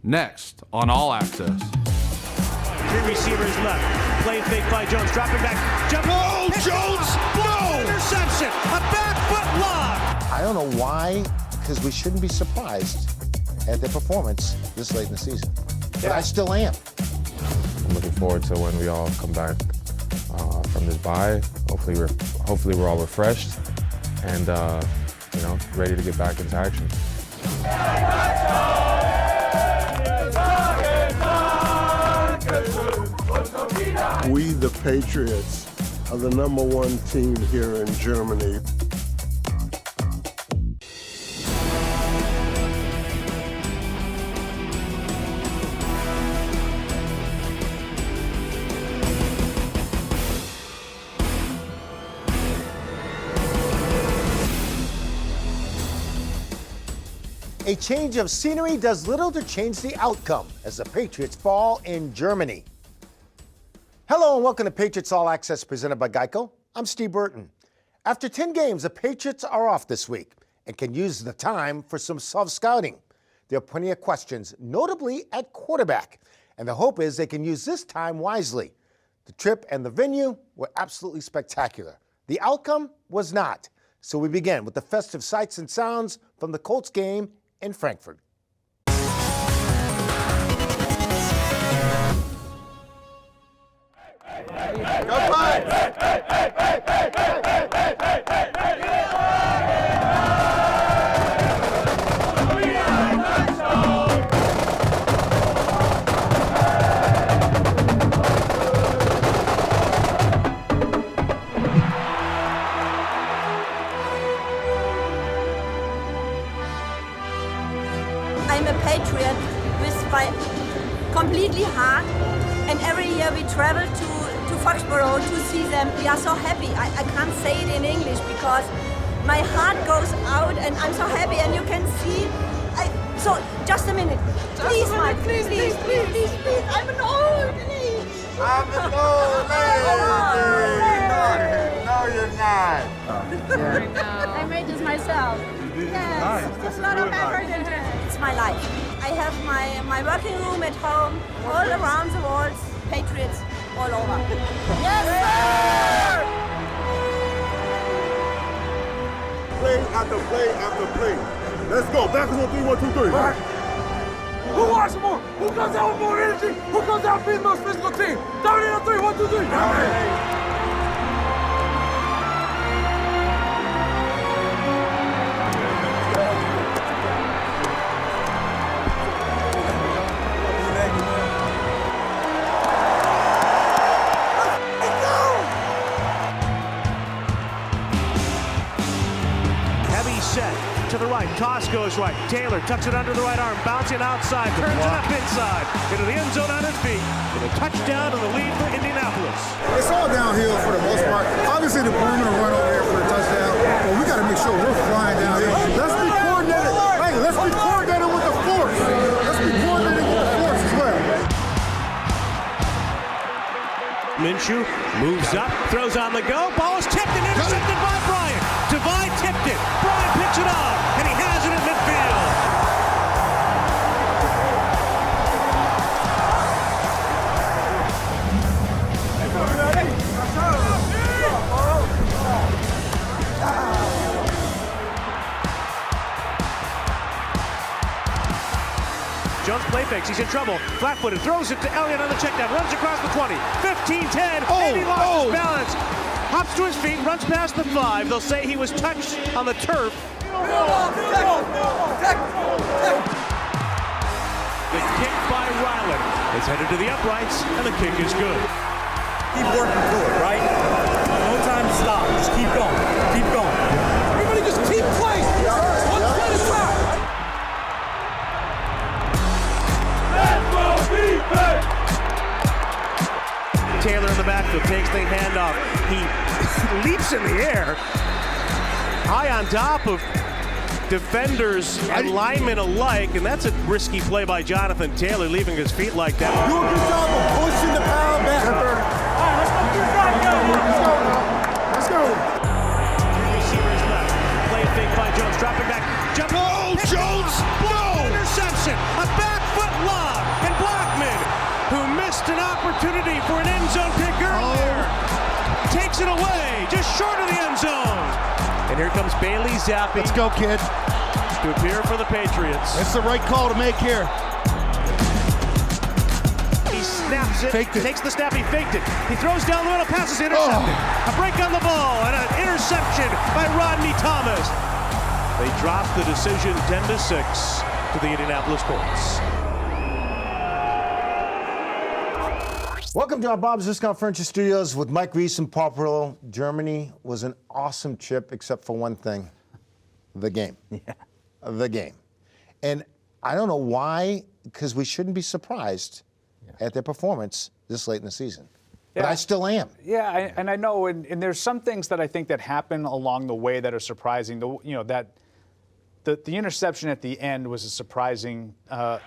Next on All Access. Three receivers left. Play fake by Jones. Dropping back. Jump. No, Jones! No! Interception. A back foot lock. I don't know why, because we shouldn't be surprised at their performance this late in the season. But I still am. I'm looking forward to when we all come back from this bye. Hopefully we're all refreshed and ready to get back into action. We, the Patriots, are the #1 team here in Germany. A change of scenery does little to change the outcome as the Patriots fall in Germany. Hello and welcome to Patriots All Access presented by Geico. I'm Steve Burton. After 10 games, the Patriots are off this week and can use the time for some self-scouting. There are plenty of questions, notably at quarterback, and the hope is they can use this time wisely. The trip and the venue were absolutely spectacular. The outcome was not. So we begin with the festive sights and sounds from the Colts game in Frankfurt. Go Pirates! I'm a Patriot with my completely heart, and every year we travel to Foxborough to see them. We are so happy. I can't say it in English because my heart goes out and I'm so happy, and you can see. So just a minute. Please, Mike, please. I'm an old lady. I'm an old lady. No, you're not. I made this myself. Yes. It's a lot of effort into it. It's my life. I have my working room at home, all around the walls, Patriots all over. Yes, sir! Play after play after play. Let's go. Back on 3, 1, 2, 3. Right. Who wants more? Who comes out with more energy? Who comes out being the most physical team? 30 on 3, 1, 2, 3. To the right, toss goes right. Taylor tucks it under the right arm, bouncing outside, turns it up inside, into the end zone on his feet, with a touchdown and the lead for Indianapolis. It's all downhill for the most part. Obviously, the perimeter run over there for the touchdown, but we got to make sure we're flying downhill. Let's be coordinated. Hey, let's be coordinated with the force. Let's be coordinated with the force as well. Minshew moves up, throws on the go, ball is tipped and intercepted by Bryant. Tavai tipped it, Bryant picks it off, and he has it in midfield. Jones play fakes, he's in trouble, flat-footed, throws it to Elliott on the check down, runs across the 20, 15-10, and he lost his balance. Hops to his feet, runs past the 5. They'll say he was touched on the turf. The kick by Ryland is headed to the uprights, and the kick is good. Keep working through it, right? No time to stop. Just keep going. Keep going. Everybody just keep playing. One play at a time. Taylor in the backfield takes the handoff. He leaps in the air, high on top of defenders and linemen alike, and that's a risky play by Jonathan Taylor, leaving his feet like that. Do a good job of pushing the power back. Let's go. Three receivers left. Play fake by Jones, dropping back. Jump. No, Jones! No! Interception. A back foot lock. Knocks it away, just short of the end zone. And here comes Bailey Zappi. Let's go, kid. To appear for the Patriots. That's the right call to make here. He snaps it, Faked it. takes the snap, he faked it. He throws down the middle, passes intercepted. A break on the ball and an interception by Rodney Thomas. They drop the decision 10-6 to the Indianapolis Colts. Welcome to our Bob's Discount Furniture Studios with Mike Reese and Paul Perillo. Germany was an awesome trip, except for one thing, the game. Yeah. The game. And I don't know why, because we shouldn't be surprised at their performance this late in the season. But I still am. Yeah, and I know, and there's some things that I think that happen along the way that are surprising. The interception at the end was a surprising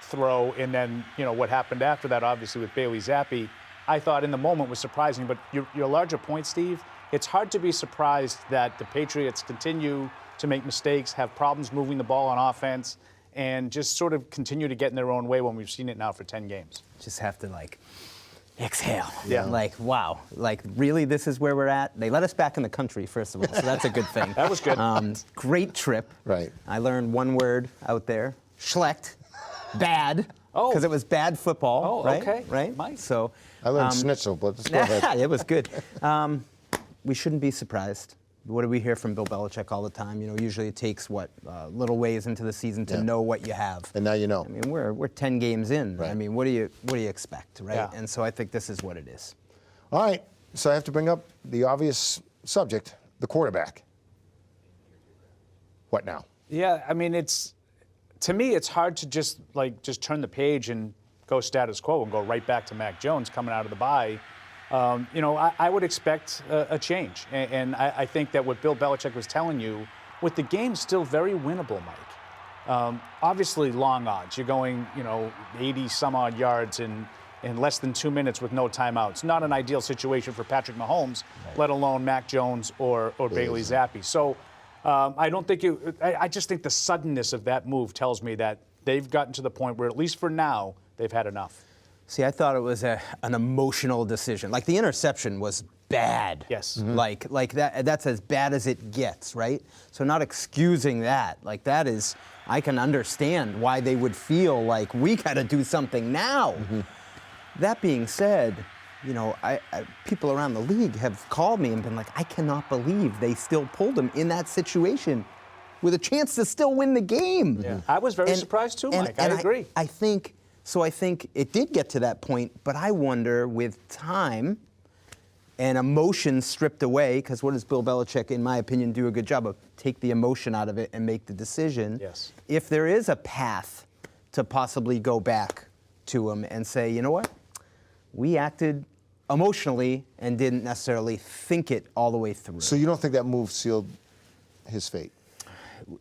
throw, and then what happened after that, obviously with Bailey Zappi, I thought in the moment was surprising. But your larger point, Steve, it's hard to be surprised that the Patriots continue to make mistakes, have problems moving the ball on offense, and just sort of continue to get in their own way when we've seen it now for 10 games. Just have to exhale. Yeah. Wow. Really, this is where we're at? They let us back in the country, first of all, so that's a good thing. That was good. Great trip. Right. I learned one word out there, schlecht, bad, Oh. because it was bad football, Oh, right? okay. Right? Mike. So, I learned schnitzel, but let's go ahead. it was good. We shouldn't be surprised. What do we hear from Bill Belichick all the time? Usually it takes little ways into the season to know what you have. And now you know. I mean, we're 10 games in. Right. I mean, what do you expect, right? Yeah. And so I think this is what it is. All right, so I have to bring up the obvious subject, the What now? Yeah, I mean, to me, it's hard to just turn the page and go status quo and go right back to Mac Jones coming out of the bye. I would expect a change. And I think that what Bill Belichick was telling you, with the game still very winnable, Mike, obviously long odds. You're going, 80 some odd yards in less than 2 minutes with no timeouts. Not an ideal situation for Patrick Mahomes, let alone Mac Jones or Bailey Zappi. So I don't think I just think the suddenness of that move tells me that they've gotten to the point where, at least for now, they've had enough. See, I thought it was an emotional decision. The interception was bad. Yes. Mm-hmm. Like that's as bad as it gets, right? So not excusing that. That is, I can understand why they would feel like we got to do something now. Mm-hmm. That being said, people around the league have called me and been like, I cannot believe they still pulled him in that situation with a chance to still win the game. Yeah. I was very surprised too, Mike. I agree. I think it did get to that point, but I wonder, with time and emotion stripped away, because what does Bill Belichick, in my opinion, do a good job of? Take the emotion out of it and make the decision. Yes. If there is a path to possibly go back to him and say, you know what, we acted emotionally and didn't necessarily think it all the way through. So you don't think that move sealed his fate?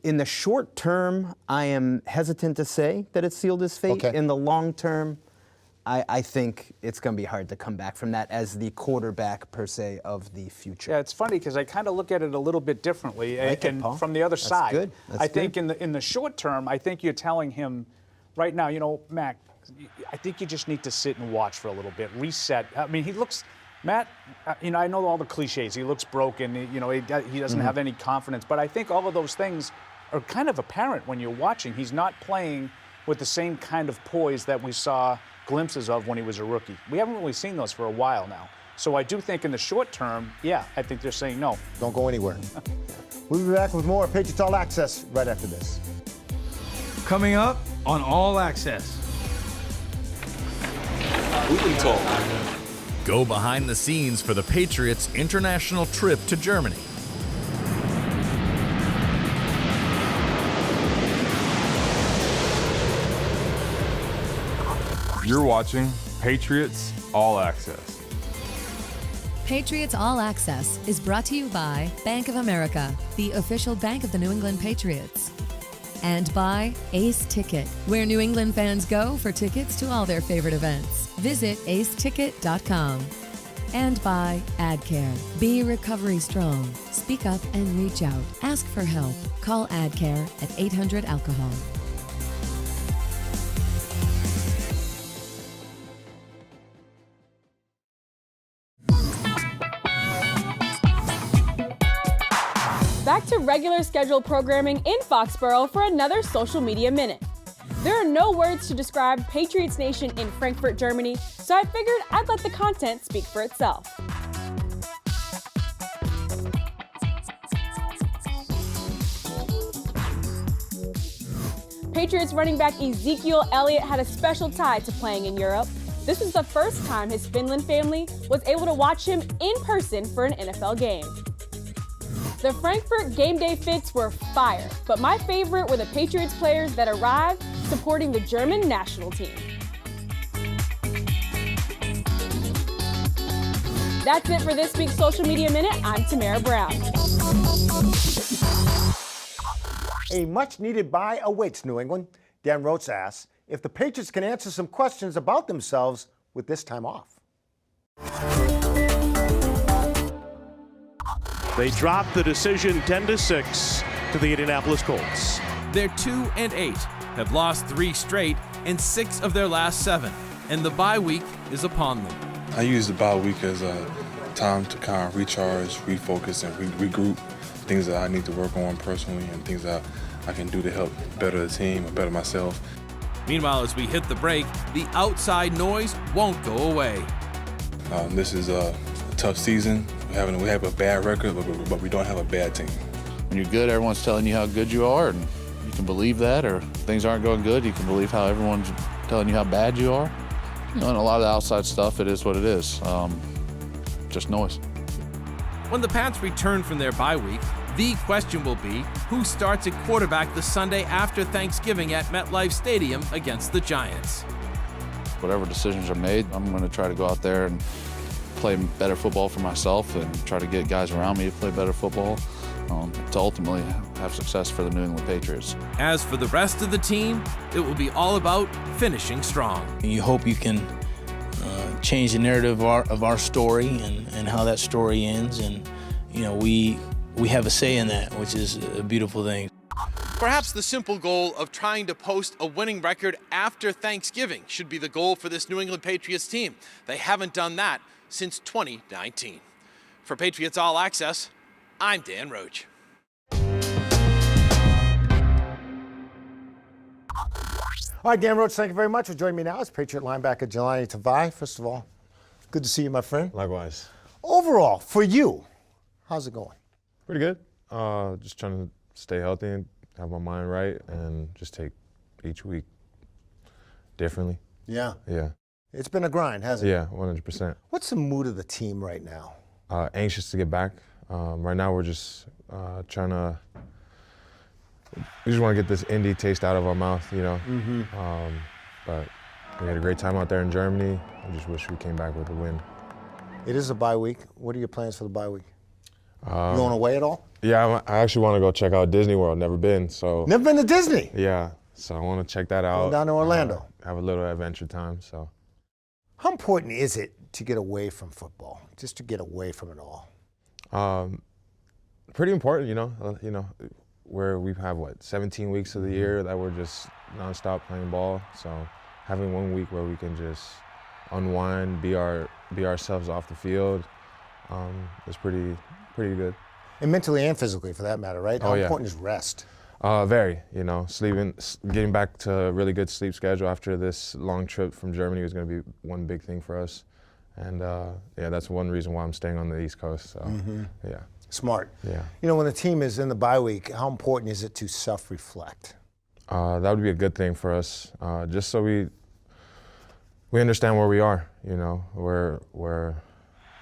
In the short term, I am hesitant to say that it sealed his fate. Okay. In the long term, I think it's going to be hard to come back from that as the quarterback, per se, of the future. Yeah, it's funny because I kind of look at it a little bit differently, Paul. from the other That's side. good. That's I think good. in the short term, I think you're telling him right now, Mac, I think you just need to sit and watch for a little bit, reset. I mean, Matt, I know all the cliches. He looks broken. He doesn't have any confidence. But I think all of those things are kind of apparent when you're watching. He's not playing with the same kind of poise that we saw glimpses of when he was a rookie. We haven't really seen those for a while now. So I do think in the short term, I think they're saying no. Don't go anywhere. We'll be back with more Patriots All Access right after this. Coming up on All Access. Go behind the scenes for the Patriots' international trip to Germany. You're watching Patriots All Access. Patriots All Access is brought to you by Bank of America, the official bank of the New England Patriots. And by Ace Ticket, where New England fans go for tickets to all their favorite events. Visit aceticket.com. And by AdCare. Be recovery strong. Speak up and reach out. Ask for help. Call AdCare at 800-ALCOHOL. back to regular scheduled programming in Foxborough for another Social Media Minute. There are no words to describe Patriots Nation in Frankfurt, Germany, so I figured I'd let the content speak for itself. Patriots running back Ezekiel Elliott had a special tie to playing in Europe. This was the first time his Finland family was able to watch him in person for an NFL game. The Frankfurt game day fits were fire, but my favorite were the Patriots players that arrived supporting the German national team. That's it for this week's Social Media Minute. I'm Tamara Brown. A much-needed bye awaits New England. Dan Rhodes asks if the Patriots can answer some questions about themselves with this time off. They dropped the decision 10-6 to the Indianapolis Colts. They're 2-8, have lost 3 straight and 6 of their last 7, and the bye week is upon them. I use the bye week as a time to kind of recharge, refocus, and regroup things that I need to work on personally and things that I can do to help better the team or better myself. Meanwhile, as we hit the break, the outside noise won't go away. This is a tough season. We have a bad record, but we don't have a bad team. When you're good, everyone's telling you how good you are, and you can believe that. Or if things aren't going good, you can believe how everyone's telling you how bad you are. You know, and a lot of the outside stuff, it is what it is. Just noise. When the Pats return from their bye week, the question will be who starts at quarterback the Sunday after Thanksgiving at MetLife Stadium against the Giants. Whatever decisions are made, I'm going to try to go out there and play better football for myself and try to get guys around me to play better football to ultimately have success for the New England Patriots. As for the rest of the team, it will be all about finishing strong. You hope you can change the narrative of our story and how that story ends, and you know we have a say in that, which is a beautiful thing. Perhaps the simple goal of trying to post a winning record after Thanksgiving should be the goal for this New England Patriots team. They haven't done that since 2019. For Patriots All Access, I'm Dan Roach. All right, Dan Rhodes, thank you very much for joining me now. It's Patriot linebacker Jalani Tavai. First of all, good to see you, my friend. Likewise. Overall, for you, how's it going? Pretty good. Just trying to stay healthy and have my mind right and just take each week differently. Yeah. Yeah. It's been a grind, hasn't it? Yeah, 100%. What's the mood of the team right now? Anxious to get back. Right now we're just we just want to get this Indy taste out of our mouth, you know. Mm-hmm. But we had a great time out there in Germany. I just wish we came back with a win. It is a bye week. What are your plans for the bye week? You going away at all? Yeah, I actually want to go check out Disney World. Never been, so. Never been to Disney? Yeah, so I want to check that out. Going down to Orlando. Have a little adventure time, so. How important is it to get away from football, just to get away from it all? Pretty important, you know, where we have, 17 weeks of the year that we're just nonstop playing ball. So having 1 week where we can just unwind, be ourselves off the field is pretty good. And mentally and physically, for that matter, right? How important is rest? Very, you know, getting back to a really good sleep schedule after this long trip from Germany was going to be one big thing for us. And yeah, that's one reason why I'm staying on the East Coast. So, yeah. Smart. Yeah. You know, when the team is in the bye week, how important is it to self-reflect? That would be a good thing for us, just so we understand where we are. You know, where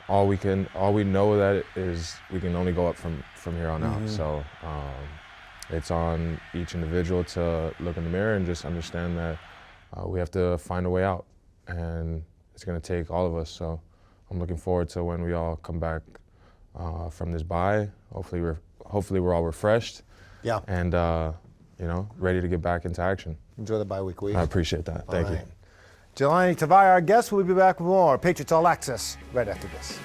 all we know that is we can only go up from here on out. So it's on each individual to look in the mirror and just understand that we have to find a way out, and it's going to take all of us. So I'm looking forward to when we all come back from this bye. Hopefully we're all refreshed. Yeah. And you know, ready to get back into action. Enjoy the bye week. I appreciate that. Thank you. Jahlani Tavai, our guest. We'll be back with more Patriots All Access right after this.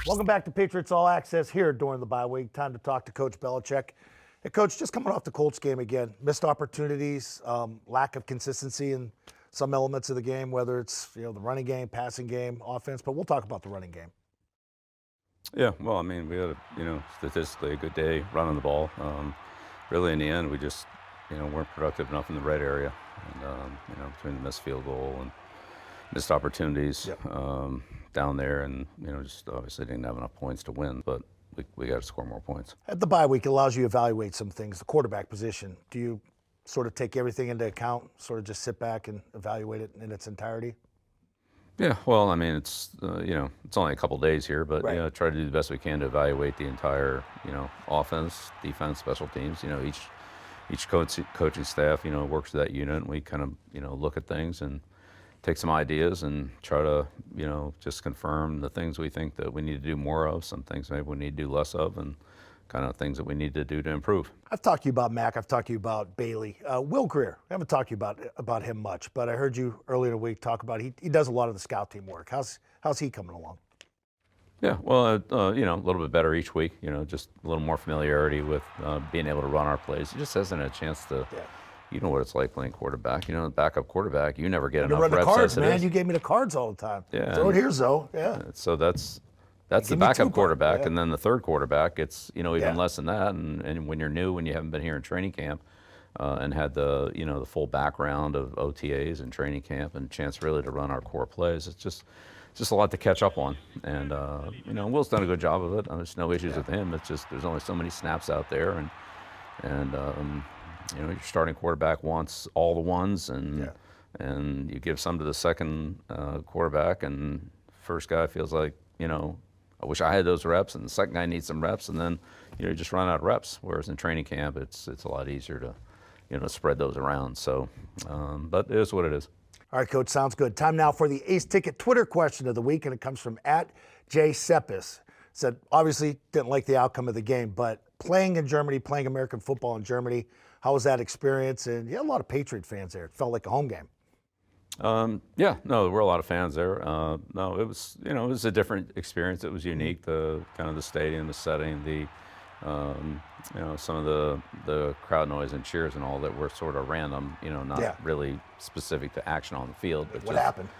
Welcome back to Patriots All Access here during the bye week. Time to talk to Coach Belichick. Hey, Coach, just coming off the Colts game again, missed opportunities, lack of consistency in some elements of the game, whether it's the running game, passing game, offense. But we'll talk about the running game. Yeah, well, I mean, we had statistically a good day running the ball. Really, in the end, we just weren't productive enough in the red area, and between the missed field goal and missed opportunities down there, and just obviously didn't have enough points to win, but we got to score more points. At the bye week, it allows you to evaluate some things. The quarterback position, do you sort of take everything into account, sort of just sit back and evaluate it in its entirety? Yeah, well, I mean, it's it's only a couple days here, but try to do the best we can to evaluate the entire offense, defense, special teams. Each coaching staff works with that unit, and we kind of look at things and take some ideas and try to just confirm the things we think that we need to do more of, some things maybe we need to do less of, and kind of things that we need to do to improve. I've talked to you about Mac. I've talked to you about Bailey. Will Greer, I haven't talked to you about him much, but I heard you earlier in the week talk about he does a lot of the scout team work. How's he coming along? Yeah, well, a little bit better each week. Just a little more familiarity with being able to run our plays. He just hasn't had a chance to. Yeah. You know what it's like playing quarterback. The backup quarterback, you never get enough reps. You run the cards, man. You gave me the cards all the time. Yeah. Throw it here, Zoe. Yeah. So that's the backup quarterback, and then the third quarterback, it's even less than that. And when you're new, when you haven't been here in training camp, and had the the full background of OTAs and training camp and chance really to run our core plays, it's just a lot to catch up on. And Will's done a good job of it. There's no issues with him. It's just there's only so many snaps out there, and your starting quarterback wants all the ones, and you give some to the second quarterback, and first guy feels like I wish I had those reps, and the second guy needs some reps, and then you just run out of reps. Whereas in training camp, it's a lot easier to spread those around. So, but it is what it is. All right, Coach, sounds good. Time now for the Ace Ticket Twitter question of the week, and it comes from @JSeppis. Said obviously didn't like the outcome of the game, but playing in Germany, playing American football in Germany, how was that experience? And you had a lot of Patriot fans there. It felt like a home game. Yeah, no, there were a lot of fans there. No, it was it was a different experience. It was unique. The kind of the stadium, the setting, the some of the crowd noise and cheers and all that were sort of random. Not really specific to action on the field. But what happened?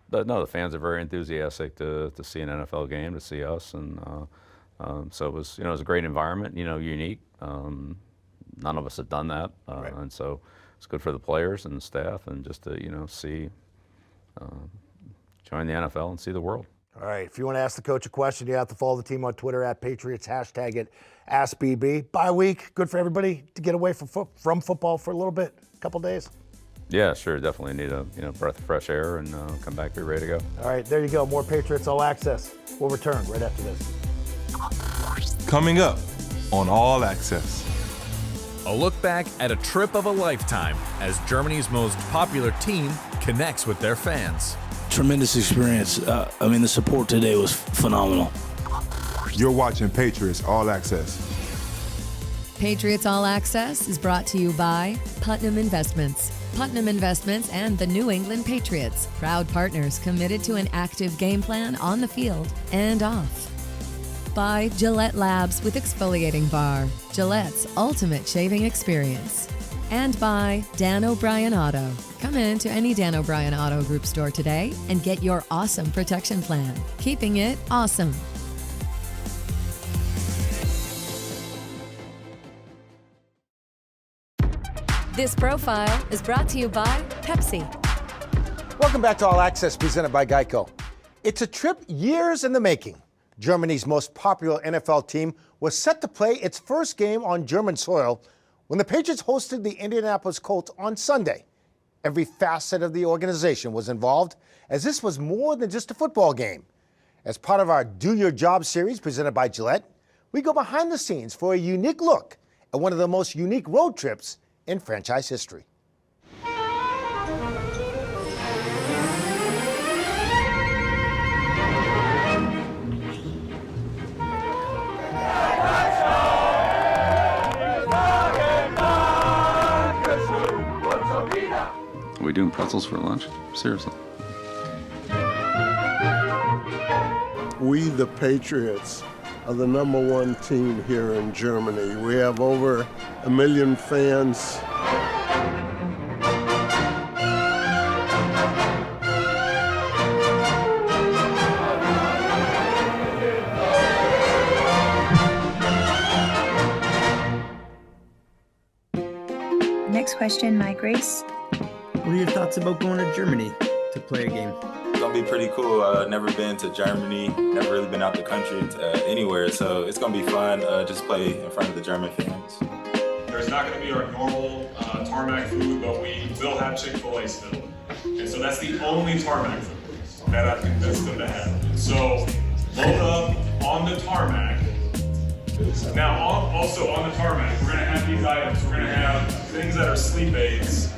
But no, the fans are very enthusiastic to see an NFL game, to see us, and so it was it was a great environment. Unique. None of us had done that, and so. It's good for the players and the staff, and just to see, join the NFL and see the world. All right. If you want to ask the coach a question, you have to follow the team on Twitter @Patriots, hashtag it AskBB. Bye week, good for everybody to get away from football for a little bit, a couple days. Yeah, sure. Definitely need a breath of fresh air and come back, be ready to go. All right, there you go. More Patriots All Access. We'll return right after this. Coming up on All Access. A look back at a trip of a lifetime as Germany's most popular team connects with their fans. Tremendous experience. The support today was phenomenal. You're watching Patriots All Access. Patriots All Access is brought to you by Putnam Investments. Putnam Investments and the New England Patriots, proud partners committed to an active game plan on the field and off. By Gillette Labs with exfoliating bar, Gillette's ultimate shaving experience. And by Dan O'Brien Auto. Come in to any Dan O'Brien Auto Group store today and get your awesome protection plan, keeping it awesome. This profile is brought to you by Pepsi. Welcome back to All Access, presented by Geico. It's a trip years in the making. Germany's most popular NFL team was set to play its first game on German soil when the Patriots hosted the Indianapolis Colts on Sunday. Every facet of the organization was involved, as this was more than just a football game. As part of our Do Your Job series presented by Gillette, we go behind the scenes for a unique look at one of the most unique road trips in franchise history. Are we doing pretzels for lunch? Seriously. We, the Patriots, are the #1 team here in Germany. We have over 1 million fans. Next question, Mike Grace. What are your thoughts about going to Germany to play a game? It's gonna be pretty cool. Never been to Germany, never really been out the country anywhere, so it's gonna be fun. Just play in front of the German fans. There's not gonna be our normal tarmac food, but we will have Chick-fil-A still. And so that's the only tarmac food that I think that's good to have. So load up on the tarmac. Now, also on the tarmac, we're gonna have these items. We're gonna have things that are sleep aids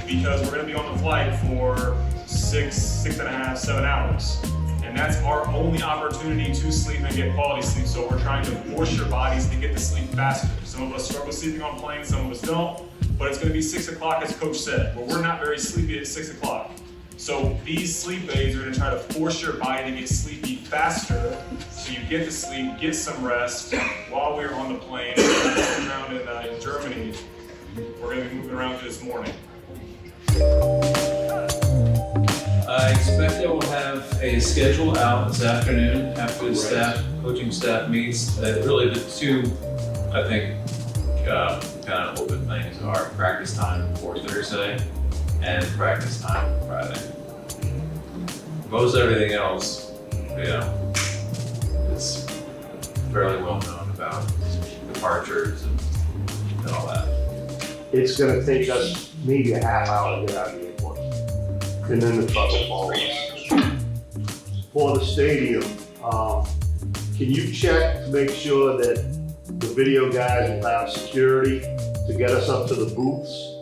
because we're gonna be on the flight for 6.5, 7 hours. And that's our only opportunity to sleep and get quality sleep. So we're trying to force your bodies to get to sleep faster. Some of us struggle sleeping on planes, some of us don't, but it's gonna be 6 o'clock as Coach said, but we're not very sleepy at 6 o'clock. So these sleep aids are gonna try to force your body to get sleepy faster so you get to sleep, get some rest while we're on the plane. We're moving around in Germany. We're gonna be moving around this morning. I expect that we'll have a schedule out this afternoon after the coaching staff meets. Really the two, I think, kind of open things are practice time for Thursday and practice time for Friday. Most everything else, is fairly well known about departures and all that. It's going to take us maybe a half hour to get out of the airport. And then the truck will follow us. For the stadium, can you check to make sure that the video guys will have security to get us up to the booths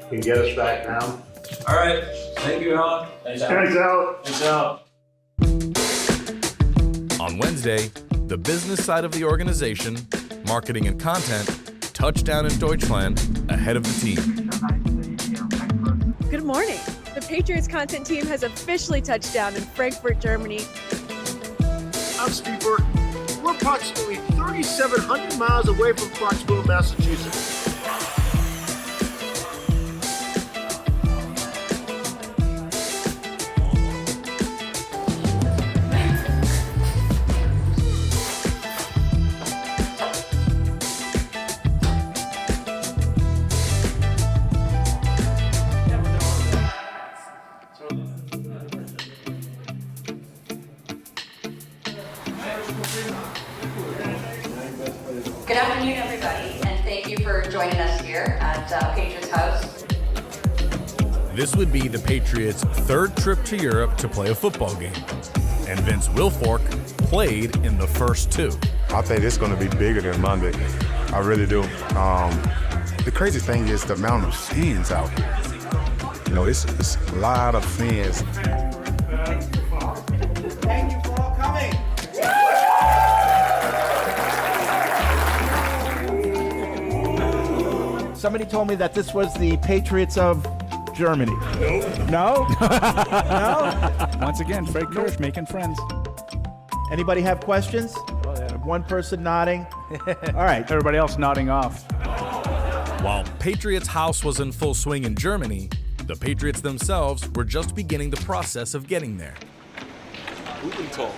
and get us back down? All right. Thank you, Alan. Thanks, out. Thanks, out. On Wednesday, the business side of the organization, marketing and content, touched down in Deutschland ahead of the team. Good morning. The Patriots content team has officially touched down in Frankfurt, Germany. I'm Steve Burton. We're approximately 3,700 miles away from Clarksville, Massachusetts. Good afternoon, everybody, and thank you for joining us here at Patriots House. This would be the Patriots' third trip to Europe to play a football game, and Vince Wilfork played in the first two. I think it's going to be bigger than Monday. I really do. The crazy thing is the amount of fans out here. It's a lot of fans. Thank you for all coming. Somebody told me that this was the Patriots of Germany. Nope. No? No? Once again, Fred Kirsch making friends. Anybody have questions? One person nodding. All right. Everybody else nodding off. While Patriots House was in full swing in Germany, the Patriots themselves were just beginning the process of getting there. Guten Tag.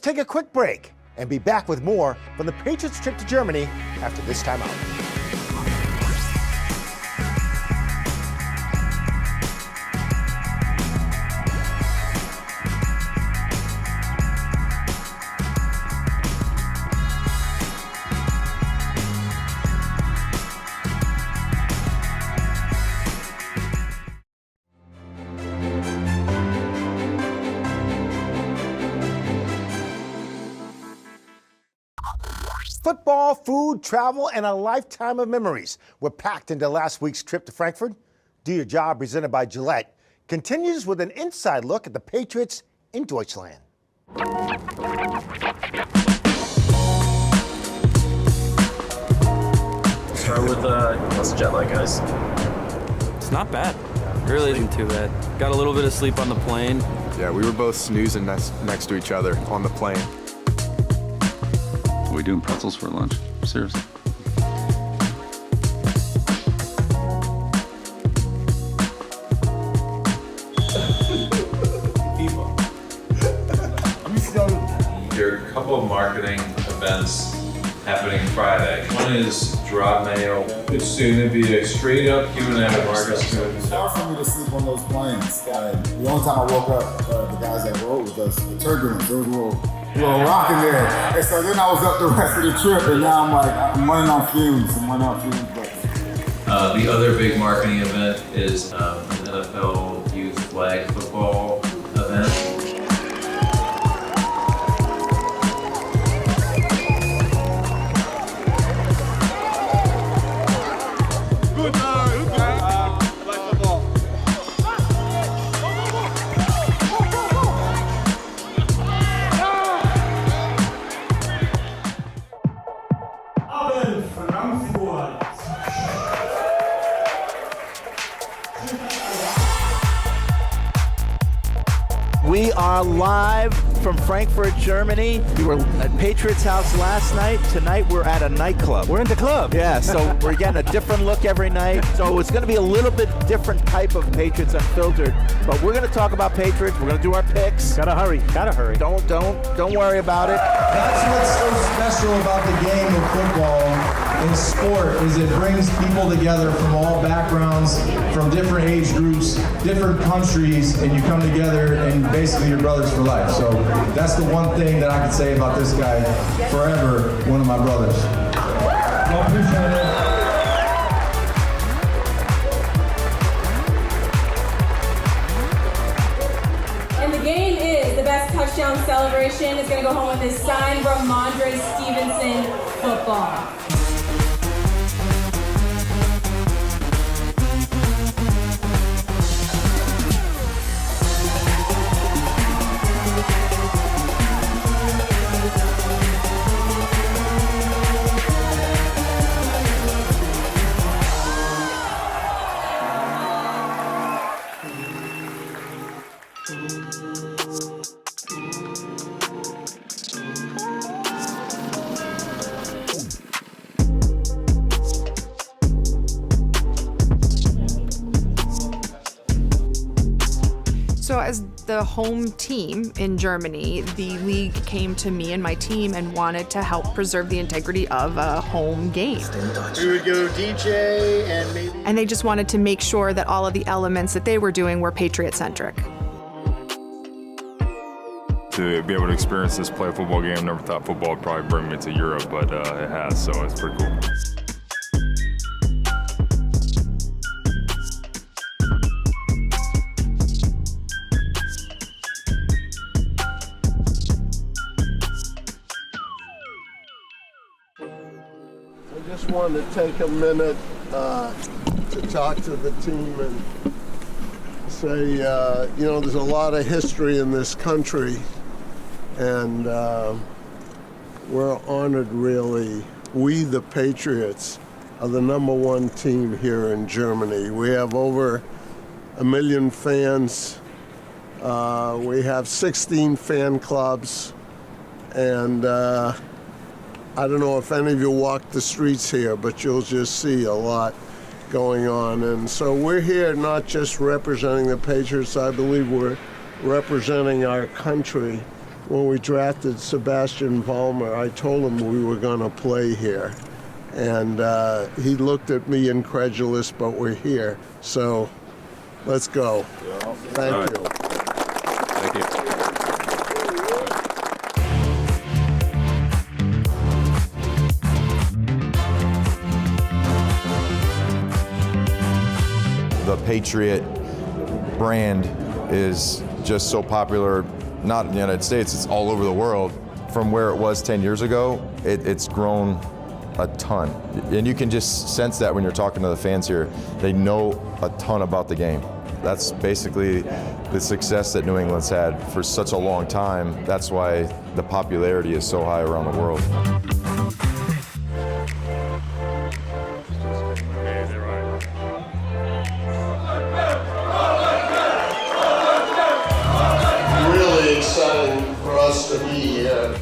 take a quick break and be back with more from the Patriots trip to Germany after this timeout. Football, food, travel, and a lifetime of memories were packed into last week's trip to Frankfurt. Do Your Job, presented by Gillette, continues with an inside look at the Patriots in Deutschland. Start with how's the jet lag, guys? It's not bad. It really isn't too bad. Got a little bit of sleep on the plane. Yeah, we were both snoozing next to each other on the plane. Are we doing pretzels for lunch? Seriously? There are a couple of marketing events happening Friday. One is Drop Mayo. It's soon to be a straight up Q&A with Marcus. It's hard for me to sleep on those planes. The only time I woke up, the guys that rode with us, the turbulence, there was a little rock in there. And so then I was up the rest of the trip, and now I'm like, I'm running on fumes. The other big marketing event is an NFL youth flag football event. We are live from Frankfurt, Germany. We were at Patriots House last night. Tonight we're at a nightclub. We're in the club. Yeah, so we're getting a different look every night. So it's going to be a little bit different type of Patriots Unfiltered. But we're going to talk about Patriots. We're going to do our picks. Gotta hurry. Don't worry about it. That's what's so special about the game of football in sport, is it brings people together from all backgrounds, from different age groups, different countries, and you come together and basically you're brothers for life. So that's the one thing that I could say about this guy, forever one of my brothers. Well, appreciate it. And the game is the best touchdown celebration is going to go home with his signed Ramondre Stevenson football. So as the home team in Germany, the league came to me and my team and wanted to help preserve the integrity of a home game. We would go DJ and maybe... And they just wanted to make sure that all of the elements that they were doing were Patriot-centric. To be able to experience this, play a football game, never thought football would probably bring me to Europe, but it has, so it's pretty cool. I just wanted to take a minute to talk to the team and say, you know, there's a lot of history in this country, and we're honored, really. We, the Patriots, are the #1 team here in Germany. We have over 1 million fans. We have 16 fan clubs, and I don't know if any of you walk the streets here, but you'll just see a lot going on. And so we're here not just representing the Patriots. I believe we're representing our country. when we drafted Sebastian Vollmer, I told him we were going to play here. And he looked at me incredulous, but we're here. So let's go. Thank you. Thank you. The Patriot brand is just so popular, not in the United States, it's all over the world. From where it was 10 years ago, it's grown a ton. And you can just sense that when you're talking to the fans here. They know a ton about the game. That's basically the success that New England's had for such a long time. That's why the popularity is so high around the world. Really exciting for us to be here.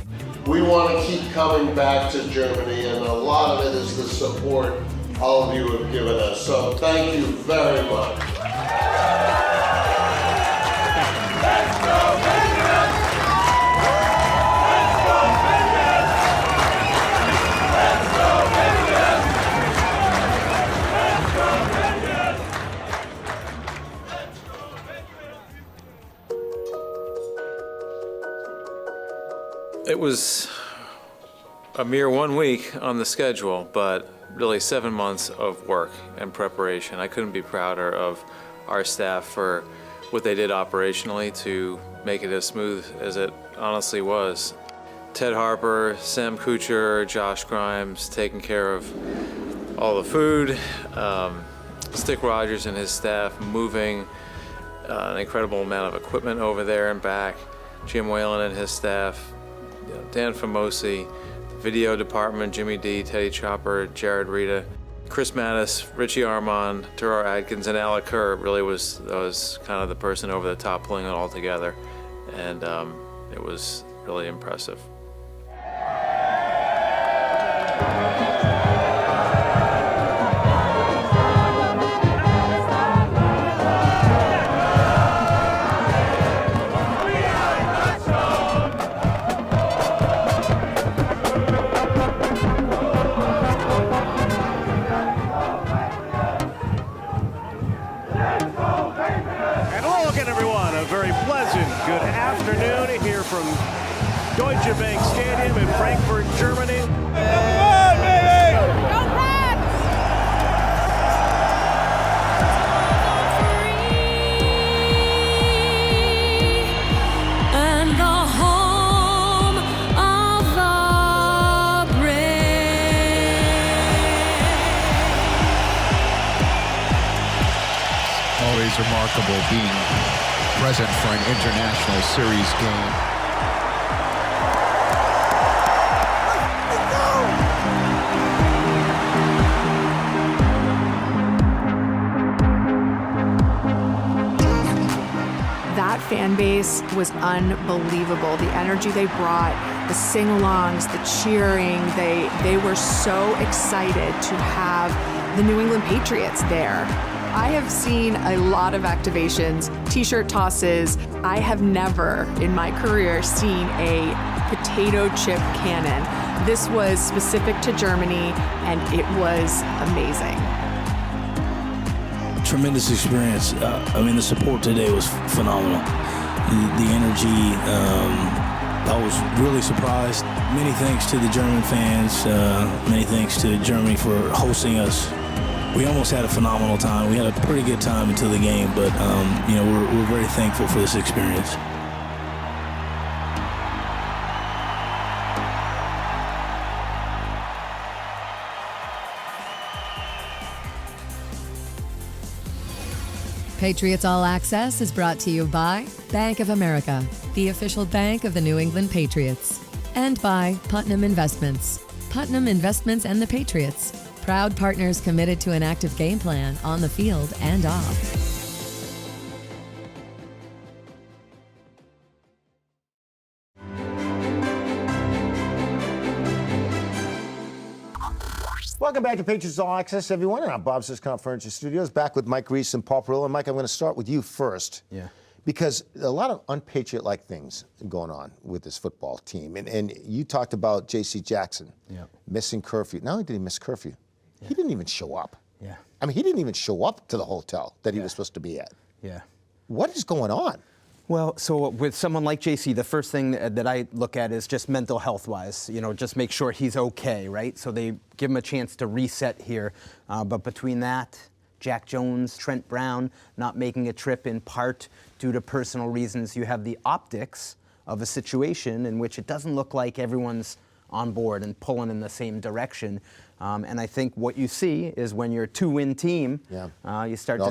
We want to keep coming back to Germany, and a lot of it is the support all of you have given us. So thank you very much. It was a mere 1 week on the schedule, but really 7 months of work and preparation. I couldn't be prouder of our staff for what they did operationally to make it as smooth as it honestly was. Ted Harper, Sam Kuchar, Josh Grimes taking care of all the food, Stick Rogers and his staff moving an incredible amount of equipment over there and back, Jim Whalen and his staff, Dan Famosi, video department, Jimmy D, Teddy Chopper, Jared Rita, Chris Mattis, Richie Armand, Terrar Adkins, and Alec Kerr really was kind of the person over the top pulling it all together. And it was really impressive. Good afternoon here from Deutsche Bank Stadium in Frankfurt, Germany. And the home of the brave. Always remarkable being present for an international series game. That fan base was unbelievable. The energy they brought, the sing-alongs, the cheering, they were so excited to have the New England Patriots there. I have seen a lot of activations, t-shirt tosses. I have never in my career seen a potato chip cannon. This was specific to Germany, and it was amazing. Tremendous experience. The support today was phenomenal. The energy, I was really surprised. Many thanks to the German fans. Many thanks to Germany for hosting us. We almost had a phenomenal time. We had a pretty good time until the game, but we're very thankful for this experience. Patriots All Access is brought to you by Bank of America, the official bank of the New England Patriots, and by Putnam Investments. Putnam Investments and the Patriots. Proud partners committed to an active game plan on the field and off. Welcome back to Patriots All Access, everyone. And I'm Bob Siscon Furniture Studios, back with Mike Reese and Paul Perillo. And Mike, I'm going to start with you first. Yeah. Because a lot of unpatriot-like things going on with this football team. And you talked about J.C. Jackson missing curfew. Not only did he miss curfew, he didn't even show up. Yeah. I mean, he didn't even show up to the hotel that he was supposed to be at. Yeah. What is going on? Well, so with someone like JC, the first thing that I look at is just mental health-wise. You know, just make sure he's okay, right? So they give him a chance to reset here. But between that, Jack Jones, Trent Brown not making a trip in part due to personal reasons, you have the optics of a situation in which it doesn't look like everyone's on board and pulling in the same direction. And I think what you see is when you're a 2-win team, you start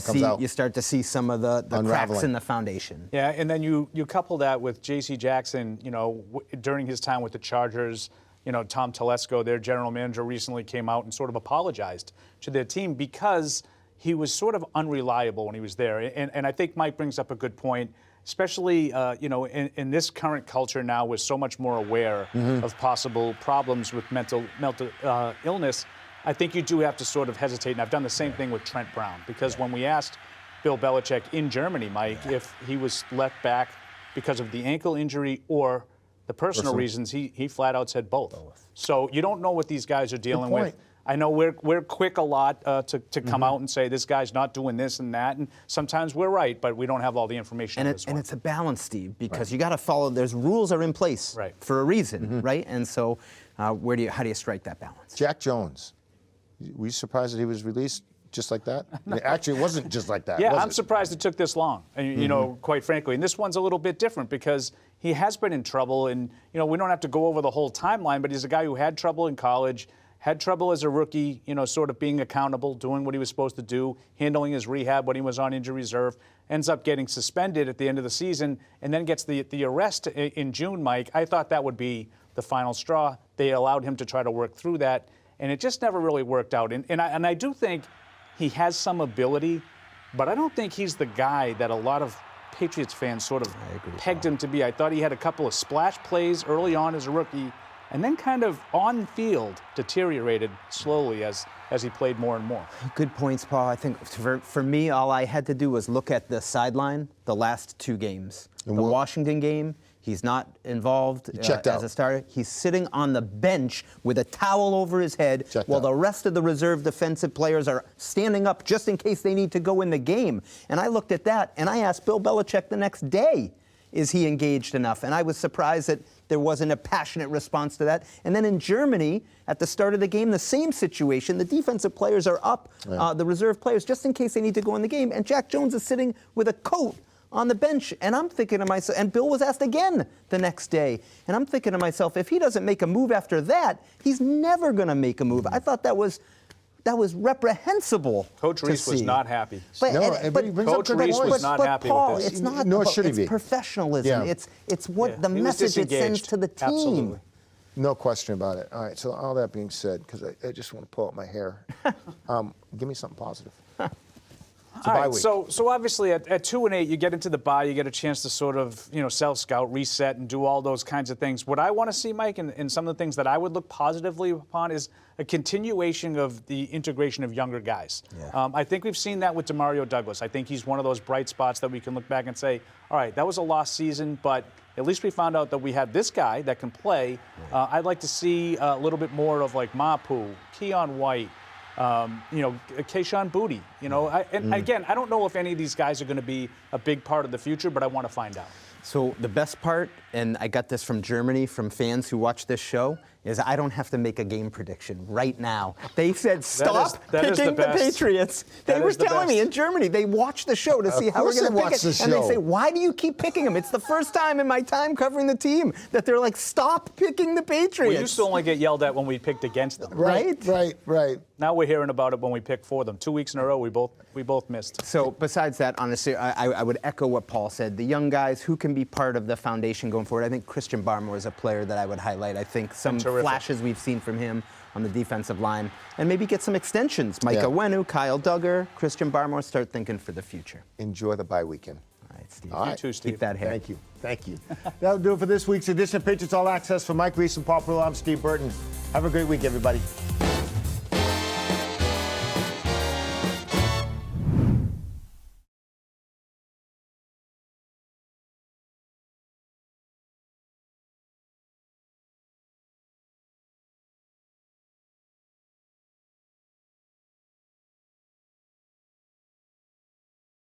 to see some of the cracks in the foundation. Yeah, and then you couple that with J.C. Jackson. You know, during his time with the Chargers, you know, Tom Telesco, their general manager, recently came out and sort of apologized to their team because he was sort of unreliable when he was there. And I think Mike brings up a good point. Especially, you know, in this current culture now, we're so much more aware of possible problems with mental illness. I think you do have to sort of hesitate, and I've done the same thing with Trent Brown, because when we asked Bill Belichick in Germany, Mike, if he was left back because of the ankle injury or the personal reasons, he flat out said both. So you don't know what these guys are dealing with. I know we're quick a lot to come out and say this guy's not doing this and that, and sometimes we're right, but we don't have all the information. And it's a balance, Steve, because you got to follow. There's rules are in place for a reason, right? And so, how do you strike that balance? Jack Jones, were you surprised that he was released just like that? Actually, it wasn't just like that. Yeah, I'm surprised it took this long. And, you know, quite frankly, and this one's a little bit different because he has been in trouble, and you know, we don't have to go over the whole timeline, but he's a guy who had trouble in college. Had trouble as a rookie, you know, sort of being accountable, doing what he was supposed to do, handling his rehab when he was on injury reserve, ends up getting suspended at the end of the season, and then gets the arrest in June, Mike. I thought that would be the final straw. They allowed him to try to work through that, and it just never really worked out. And I do think he has some ability, but I don't think he's the guy that a lot of Patriots fans sort of pegged him to be. I thought he had a couple of splash plays early on as a rookie, and then kind of on field deteriorated slowly as he played more and more. Good points, Paul. I think for me, all I had to do was look at the sideline the last 2 games. The Washington game, he's not involved as a starter. He's sitting on the bench with a towel over his head while the rest of the reserve defensive players are standing up just in case they need to go in the game. And I looked at that, and I asked Bill Belichick the next day, is he engaged enough? And I was surprised that there wasn't a passionate response to that. And then in Germany, at the start of the game, the same situation. The defensive players are up, the reserve players, just in case they need to go in the game. And Jack Jones is sitting with a coat on the bench. And I'm thinking to myself, and Bill was asked again the next day. And I'm thinking to myself, if he doesn't make a move after that, he's never going to make a move. I thought that was reprehensible. Coach Reese was not happy. But Coach Reese was not happy Paul, with this. It's not. Nor should he be. It's professionalism. Yeah. It's what the message it sends to the team. Absolutely. No question about it. All right, so all that being said, because I just want to pull out my hair, give me something positive. All right, so obviously at 2-8, you get into the bye, you get a chance to sort of, you know, self-scout, reset, and do all those kinds of things. What I want to see, Mike, and some of the things that I would look positively upon is a continuation of the integration of younger guys. I think we've seen that with Demario Douglas. I think he's one of those bright spots that we can look back and say, all right, that was a lost season, but at least we found out that we have this guy that can play. I'd like to see a little bit more of like Mapu, Keon White, you know, Kayshon Boutte, you know. Again, I don't know if any of these guys are going to be a big part of the future, but I want to find out. So the best part, and I got this from Germany, from fans who watch this show, is I don't have to make a game prediction right now. They said stop picking the Patriots. They were telling me in Germany, they watch the show to see how we're going to pick it. And they say, why do you keep picking them? It's the first time in my time covering the team that they're like, stop picking the Patriots. We used to only get yelled at when we picked against them. Right. Now we're hearing about it when we pick for them. 2 weeks in a row, we both missed. So besides that, honestly, I would echo what Paul said. The young guys who can be part of the foundation going forward. I think Christian Barmore is a player that I would highlight. I think some flashes we've seen from him on the defensive line, and maybe get some extensions. Micah Wenu, Kyle Duggar, Christian Barmore, start thinking for the future. Enjoy the bye weekend. All right, Steve. All right. You too, Steve. Keep that hair. Thank you. That'll do it for this week's edition of Patriots All Access. For Mike Reese and Paul Perillo, I'm Steve Burton. Have a great week, everybody.